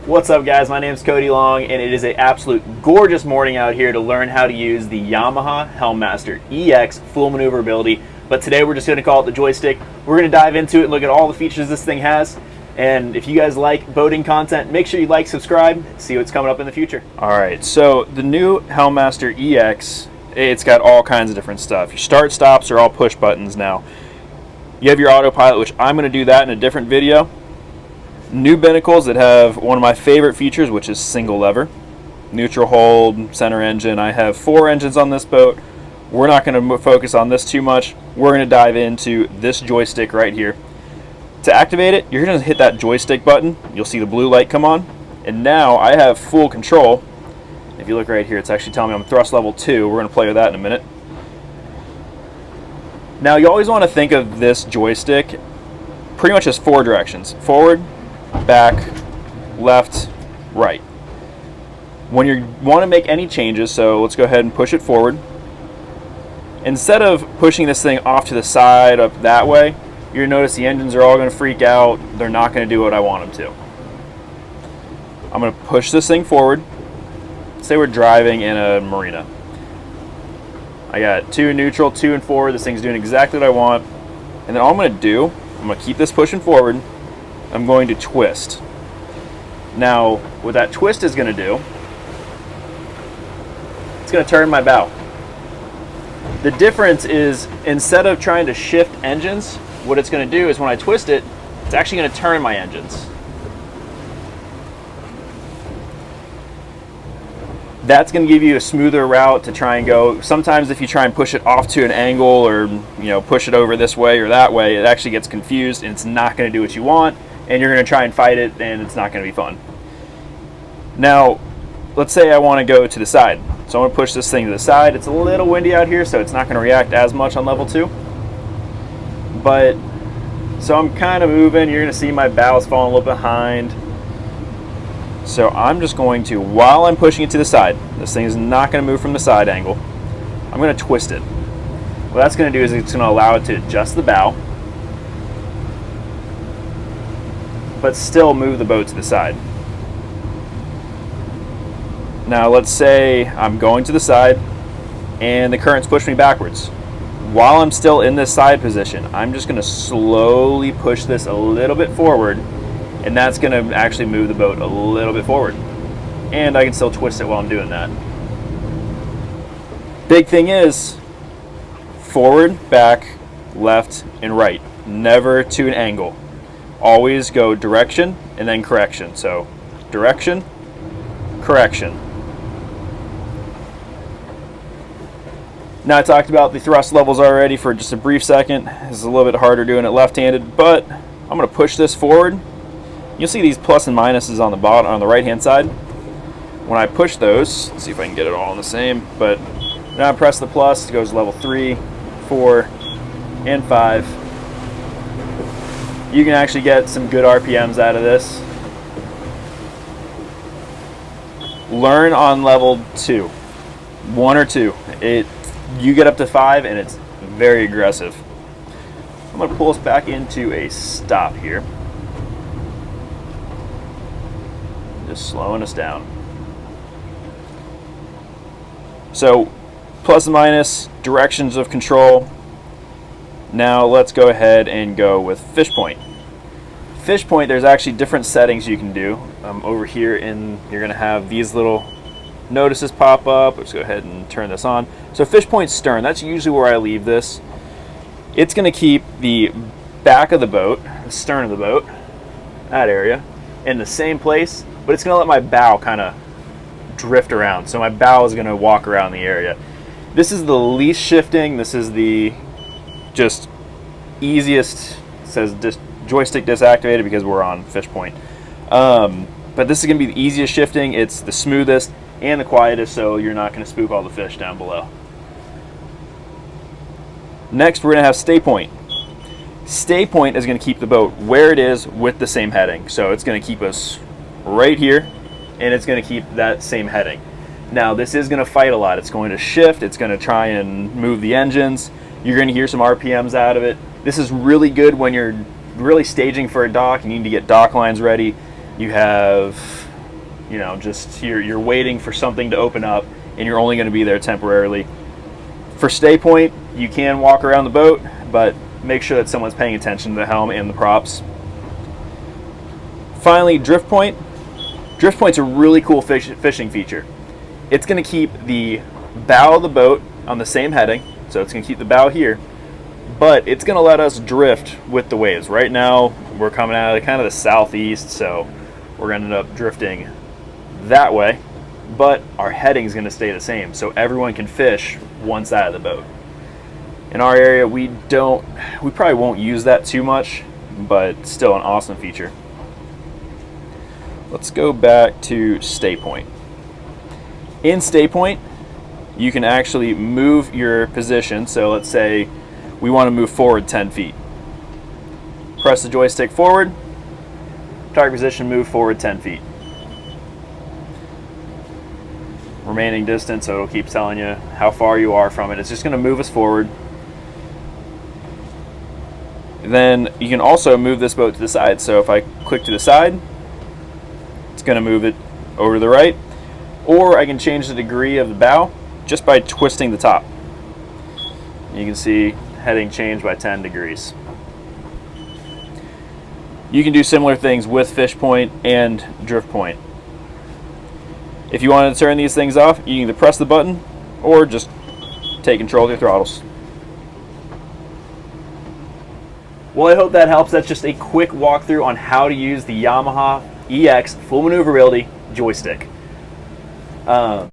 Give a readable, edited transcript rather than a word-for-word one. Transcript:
What's up, guys? My name is Cody Long, and it is an absolute gorgeous morning out here to learn how to use the Yamaha Helm EX full maneuverability. But today we're just going to call it the Joystick. We're going to dive into it and look at all the features this thing has. And if you guys like boating content, make sure you like, subscribe, see what's coming up in the future. Alright, so the new Helm EX, it's got all kinds of different stuff. Your start stops are all push buttons now. You have your autopilot, which I'm going to do that in a different video. New binnacles that have one of my favorite features, which is single lever. Neutral hold, center engine. I have 4 engines on this boat. We're not going to focus on this too much. We're going to dive into this joystick right here. To activate it, you're going to hit that joystick button. You'll see the blue light come on. And now I have full control. If you look right here, it's actually telling me I'm thrust level 2. We're going to play with that in a minute. Now you always want to think of this joystick pretty much as 4 directions. Forward, back, left, right. When you want to make any changes, so let's go ahead and push it forward. Instead of pushing this thing off to the side up that way, you're going to notice the engines are all going to freak out. They're not going to do what I want them to. I'm going to push this thing forward. Say we're driving in a marina. I got 2 in neutral, 2 in forward. This thing's doing exactly what I want. And then all I'm going to do, I'm going to keep this pushing forward. I'm going to twist. Now, what that twist is going to do, it's going to turn my bow. The difference is, instead of trying to shift engines, what it's going to do is when I twist it, it's actually going to turn my engines. That's going to give you a smoother route to try and go. Sometimes if you try and push it off to an angle or push it over this way or that way, it actually gets confused and it's not going to do what you want, and you're going to try and fight it and it's not going to be fun. Now, let's say I want to go to the side. So I'm going to push this thing to the side. It's a little windy out here, so it's not going to react as much on level 2. But, so I'm kind of moving. You're going to see my bow's falling a little behind. So I'm just going to, while I'm pushing it to the side, this thing is not going to move from the side angle, I'm going to twist it. What that's going to do is it's going to allow it to adjust the bow, but still move the boat to the side. Now let's say I'm going to the side and the current's pushing me backwards. While I'm still in this side position, I'm just going to slowly push this a little bit forward, and that's going to actually move the boat a little bit forward. And I can still twist it while I'm doing that. Big thing is, forward, back, left, and right. Never to an angle. Always go direction and then correction. So, direction, correction. Now I talked about the thrust levels already for just a brief second. It's a little bit harder doing it left-handed, but I'm going to push this forward. You'll see these plus and minuses on the bottom, on the right-hand side. When I push those, let's see if I can get it all in the same, but now I press the plus, it goes level 3, 4, and 5. You can actually get some good RPMs out of this. Learn on level 2, 1 or 2. You get up to 5 and it's very aggressive. I'm going to pull us back into a stop here. Just slowing us down. So, plus and minus, directions of control. Now let's go ahead and go with fish point. Fish point, there's actually different settings you can do. Over here, you're going to have these little notices pop up. Let's go ahead and turn this on. So fish point stern, that's usually where I leave this. It's going to keep the back of the boat, the stern of the boat, that area, in the same place, but it's going to let my bow kind of drift around. So my bow is going to walk around the area. This is the least shifting. This is the just easiest. It says joystick disactivated because we're on fish point. But this is going to be the easiest shifting. It's the smoothest and the quietest, so you're not going to spook all the fish down below. Next, we're going to have stay point. Stay point is going to keep the boat where it is with the same heading. So it's going to keep us right here, and it's going to keep that same heading. Now, this is going to fight a lot. It's going to shift. It's going to try and move the engines. You're going to hear some RPMs out of it. This is really good when you're really staging for a dock. You need to get dock lines ready. You have you know, just you're waiting for something to open up and you're only going to be there temporarily. For stay point, you can walk around the boat, but make sure that someone's paying attention to the helm and the props. Finally, drift point. Drift point's a really cool fishing feature. It's going to keep the bow of the boat on the same heading, so it's going to keep the bow here, but it's going to let us drift with the waves. Right now, we're coming out of kind of the southeast, so we're going to end up drifting that way, but our heading is going to stay the same, so everyone can fish one side of the boat. In our area, we probably won't use that too much, but still an awesome feature. Let's go back to stay point. In stay point, you can actually move your position. So let's say we want to move forward 10 feet. Press the joystick forward, target position, move forward 10 feet. Remaining distance, so it'll keep telling you how far you are from it. It's just going to move us forward. Then you can also move this boat to the side. So if I click to the side, it's going to move it over to the right. Or I can change the degree of the bow just by twisting the top. You can see heading change by 10 degrees. You can do similar things with fish point and drift point. If you want to turn these things off, you can either press the button or just take control of your throttles. Well, I hope that helps. That's just a quick walkthrough on how to use the Yamaha EX full maneuverability joystick.